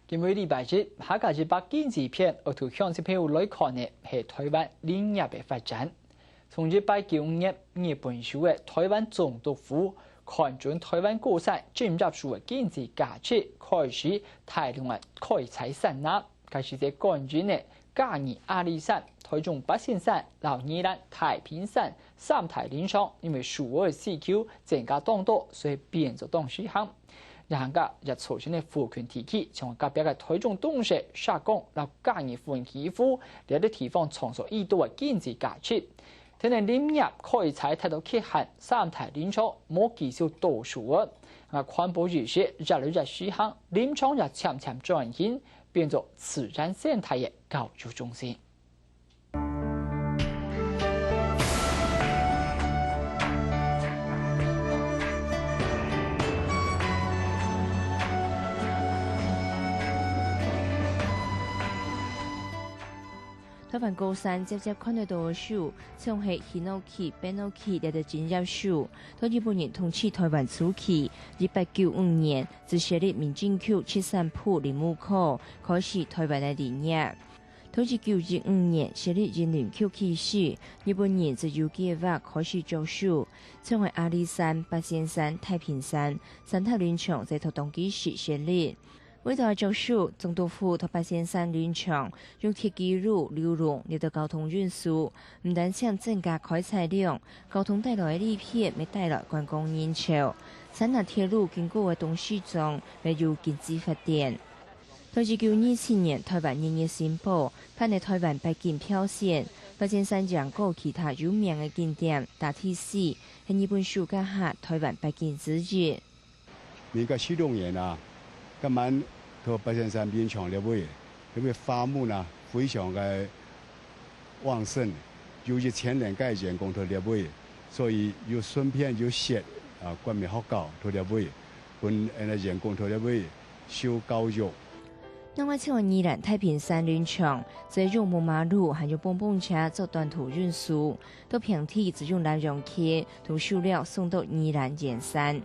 今個禮拜日，下個禮拜經濟片而圖向這片來看呢，係台灣林業嘅發展。從1895年日本時嘅台灣總督府看準台灣高山進入數嘅經濟價值，開始大量嘅開採產業，開始在乾淨嘅嘉義阿里山、台中八仙山、老宜蘭太平山三大林場，因為數個市區增加當多，所以變咗當市行。然後日朝鮮嘅福權地區，像隔壁嘅台中東勢、沙港、到嘉義附近起伏，呢啲地方創造異多嘅經濟價值。睇嚟林業開採睇到缺陷，三大林場冇繼續倒數啊！環保意識日嚟日實行，林場也漸漸轉型，變作自然生態嘅教育中心。台灣高山接看得到嘅樹，像係ヒノキ、ベノキ呢啲針葉樹，到日本人統治台灣初期，1895年自設立民進區七三埔林務科，開始台灣嘅林業。到1915年設立人林區起始，日本人自有計劃開始種樹，像係阿里山、八仙山、太平山三大林場在同期時設立。為咗種樹，總督府同八仙山林場用鐵軌路流容嚟到交通運輸，唔但想增加開採量，交通帶來嘅利便，咪帶來觀光人潮。山下鐵路經過嘅東西中，咪有經濟發展。到1927年，台灣日日新報頒嘅台灣百景票選，八仙山上個其他有名嘅景點，大體是喺日本暑假下台灣百景之一。民國76年啊，今晚到八仙山林場入去，因為花木呢非常嘅旺盛，尤其前年嘅人工到入去，所以有順便有雪啊，觀面學校到入去，本人工到入去修教育。另外，像宜蘭太平山林場，在用木馬路還有蹦蹦車做短途運輸，到平地只用來容器同塑料送到宜蘭鹽山。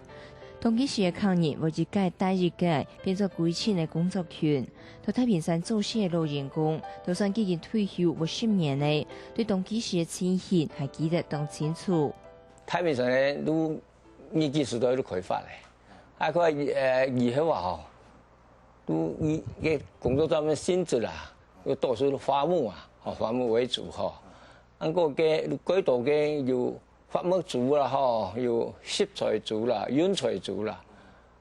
同期時嘅抗議為一屆帶一屆，變作幾千嘅工作權。到太平山做事嘅老員工，就算已經退休50年嘞，對同期時嘅情形還記得當清楚。太平山咧都日據時代都開發咧，啊佢以後啊，都嘅工作上面性質啦，要多數都伐木啊，伐木為主嗬。按個嘅幾多嘅要伐木族啦，嗬，要攝材族啦，運材族啦，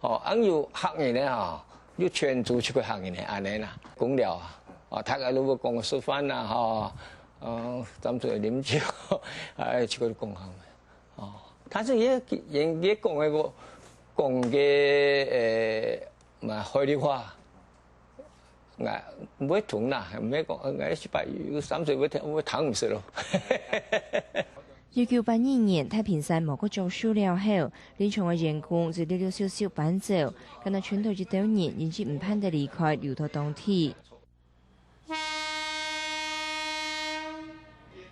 按要客人咧嗬，要全族出去客人咧，安尼啦，工料啊，大家都會講食飯啦，嗬，浸住飲酒，出去工行嘅，但是也講嘅個講嘅咪開啲話。唔會同啦，唔係講1830會躺唔死咯。1982年，太平山某個種樹了後，林場嘅員工就溜小小搬走，咁啊全都一多年，因此唔盼得離開，留到當地。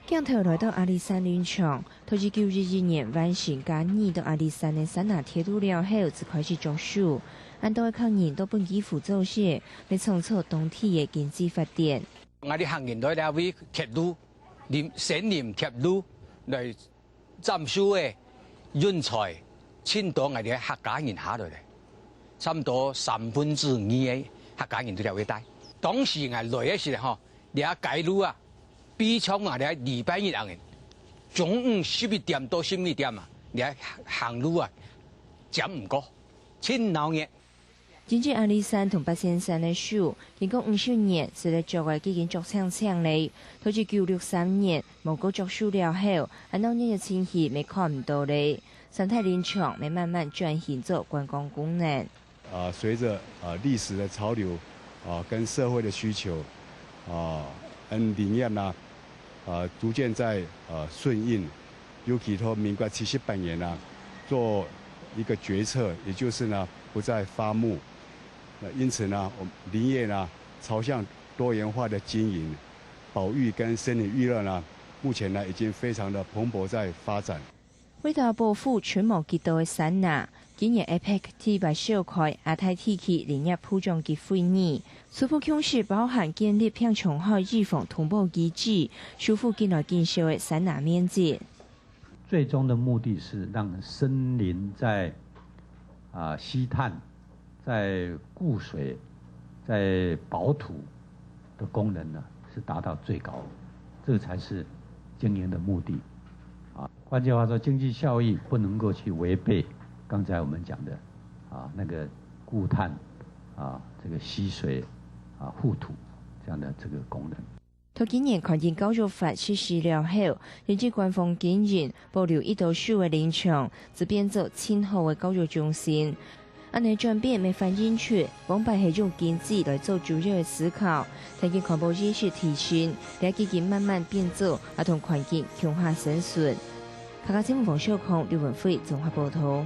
鏡頭來到阿里山林場，到1911年完成嘉義到阿里山嘅山下鐵路了後，就開始種樹。按到嘅客人都本基輔做事，嚟創造當地嘅經濟發展。我哋客人都係為鐵路、森林鐵路嚟斬樹嘅人才，遷到我哋客家人下度嚟，差唔多2/3嘅客家人都嚟會帶。當時我來嘅時候，你喺街路啊，比搶我哋200人，中午11點到12點啊，你喺行路啊，佔唔過，真鬧熱。真正阿里山同八仙山嘅樹，經過50年，實在作為已經作長嚟。到1963年，無個作樹了後，按照呢個情形咪看唔到咧。生態林場咪慢慢轉型做觀光功能。隨着歷史的潮流跟社會的需求林業呢逐漸在順應，尤其到民國78年呢，做一個決策，也就是呢不再伐木。因此呢，我們林業呢朝向多元化的經營，保育跟森林娛樂呢，目前呢已經非常的蓬勃在發展。为了保护群毛极多的山呐，今年 APEC 提拔召开亚太地区联合普种及会议，初步共识包含建立偏重好预防通报机制，修复近来减少的山呐面积。最终的目的是让森林在吸碳、在固水、在保土的功能呢是达到最高，这个才是经营的目的。换句话说，经济效益不能够去违背刚才我们讲的那个固碳这个吸水护土这样的这个功能。头今年环境教育法实施了后，人际官方经营保留一道树的林场，只变做今后的教育中心。安尼转变没反映出往摆系用经济来做主要的思考，提供环保意识提升，来基金慢慢变做同环境强化生存。客家新闻王小康、刘文辉综合报道。